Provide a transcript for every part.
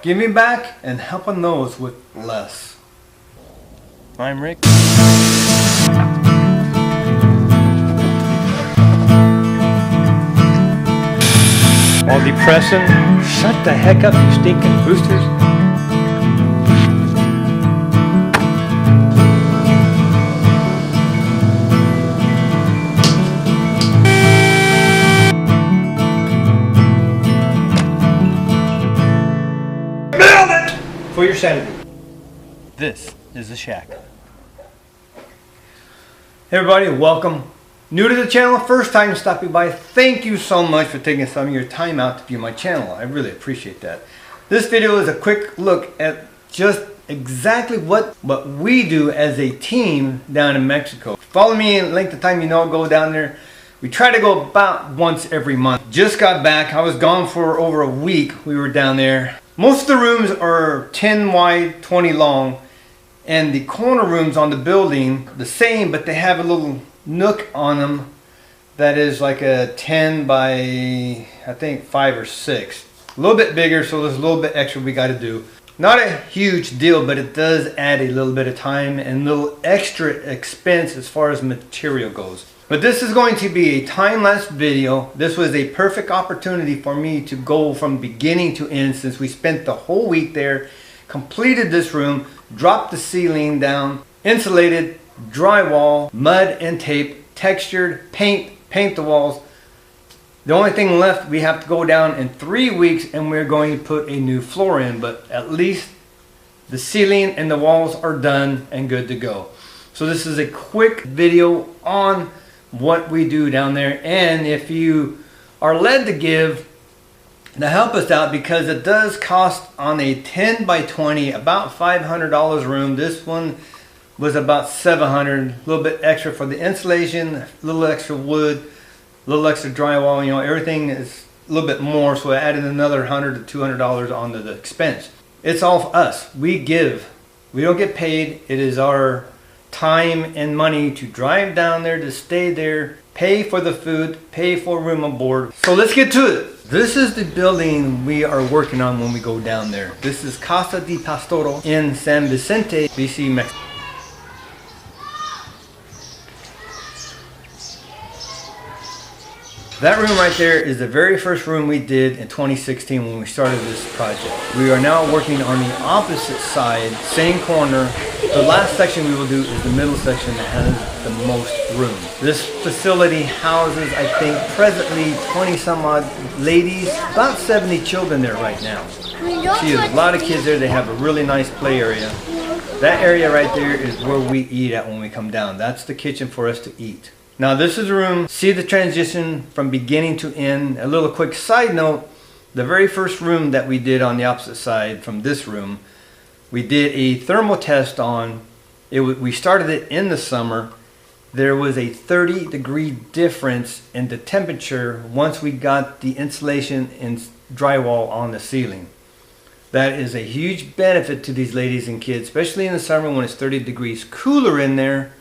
giving back and helping those with less. I'm Rick. While depressing, shut the heck up, you stinking boosters. For your sanity. This is the shack. Hey everybody, welcome. New to the channel, first time stopping by, thank you so much for taking some of your time out to view my channel. I really appreciate that. This video is a quick look at just exactly what we do as a team down in Mexico. Follow me in length of time, you know, go down there. We try to go about once every month. Just got back, I was gone for over a week. We were down there. Most of the rooms are 10 wide, 20 long, and the corner rooms on the building the same, but they have a little nook on them that is like a 10 by I think 5 or 6. A little bit bigger, so there's a little bit extra we got to do. Not a huge deal, but it does add a little bit of time and a little extra expense as far as material goes. But this is going to be a time-lapse video. This was a perfect opportunity for me to go from beginning to end, since we spent the whole week there, completed this room, dropped the ceiling down, insulated, drywall, mud and tape, textured, paint the walls. The only thing left, we have to go down in 3 weeks and we're going to put a new floor in, but at least the ceiling and the walls are done and good to go. So this is a quick video on what we do down there, and if you are led to give to help us out, because it does cost on a 10 by 20 about $500 room. This one was about $700, a little bit extra for the insulation, a little extra wood, a little extra drywall, you know, everything is a little bit more, so I added another $100 to $200 onto the expense. It's all us. We give. We don't get paid. It is our time and money to drive down there, to stay there, pay for the food, pay for room and board. So let's get to it. This is the building we are working on when we go down there. This is Casa de Pastor in San Vicente, BC, Mexico. That room right there is the very first room we did in 2016 when we started this project. We are now working on the opposite side, same corner. The last section we will do is the middle section that has the most room. This facility houses, I think, presently 20 some odd ladies, about 70 children there right now. See, there's a lot of kids there. They have a really nice play area. That area right there is where we eat at when we come down. That's the kitchen for us to eat. Now this is the room. See the transition from beginning to end. A little quick side note, the very first room that we did on the opposite side from this room, we did a thermal test on. We started it in the summer. There was a 30-degree difference in the temperature once we got the insulation and drywall on the ceiling. That is a huge benefit to these ladies and kids, especially in the summer when it's 30 degrees cooler in there.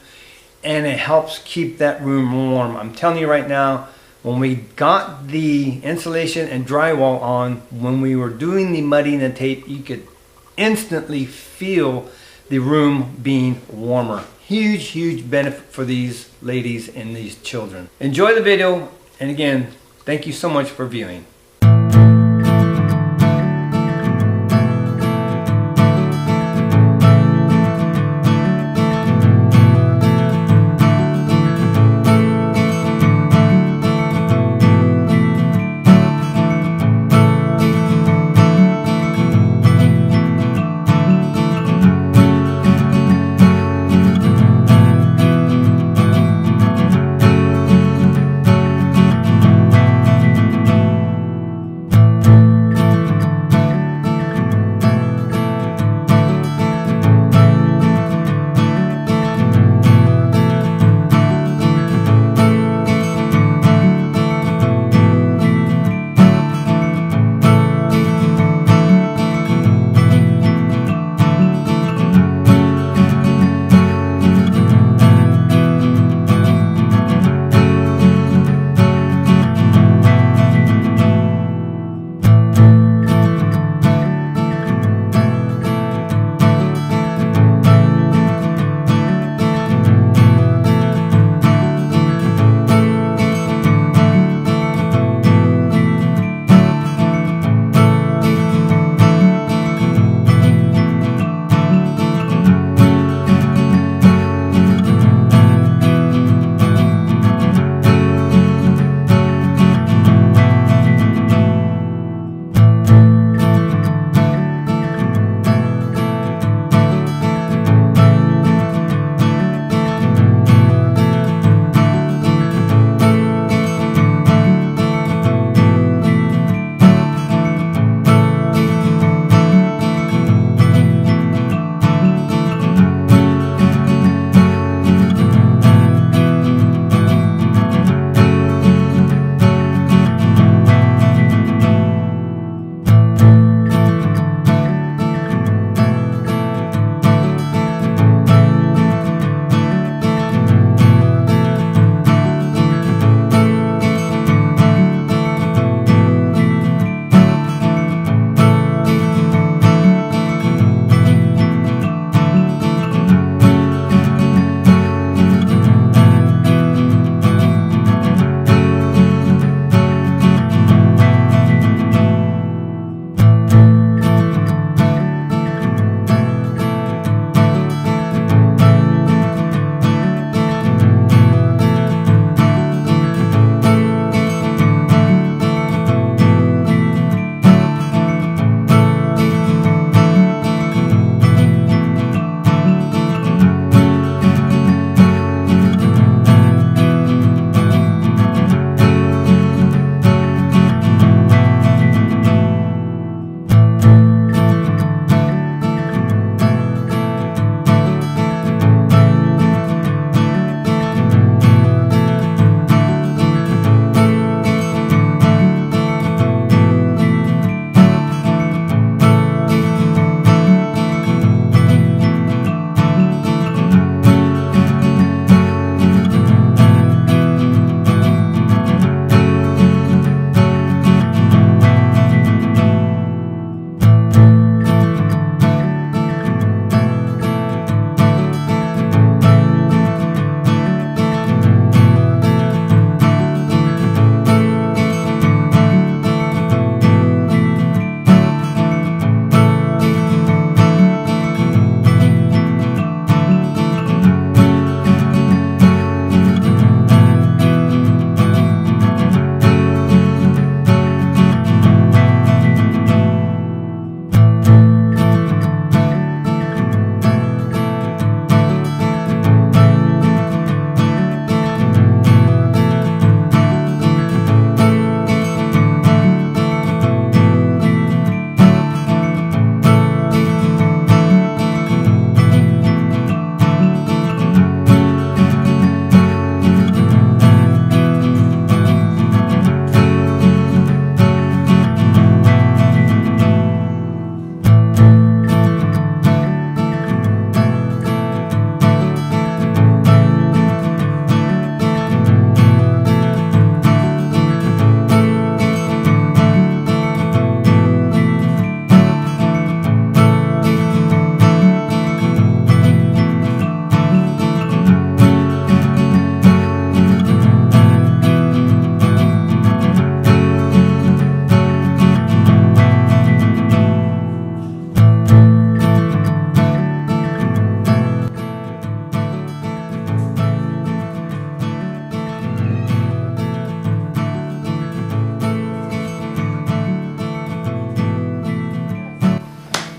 And it helps keep that room warm. I'm telling you right now, when we got the insulation and drywall on, when we were doing the mudding and tape, you could instantly feel the room being warmer. Huge benefit for these ladies and these children. Enjoy the video, and again, thank you so much for viewing.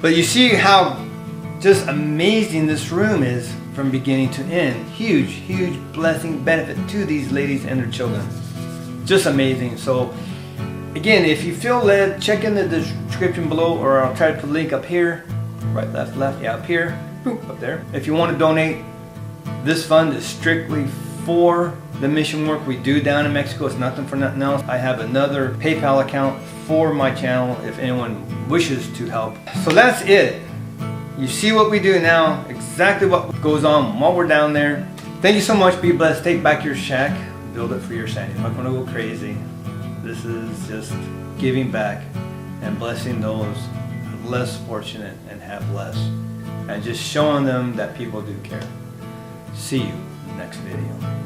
But you see how just amazing this room is from beginning to end. Huge, huge blessing, benefit to these ladies and their children. Just amazing. So again, if you feel led, check in the description below, or I'll try to put a link up here. Right, left, left, yeah, up here, boop, up there. If you want to donate, this fund is strictly for the mission work we do down in Mexico. It's nothing for nothing else. I have another PayPal account for my channel if anyone wishes to help. So that's it. You see what we do now, exactly what goes on while we're down there. Thank you so much. Be blessed. Take back your shack. Build it for your sanity. I'm not going to go crazy. This is just giving back and blessing those less fortunate and have less. And just showing them that people do care. See you next video.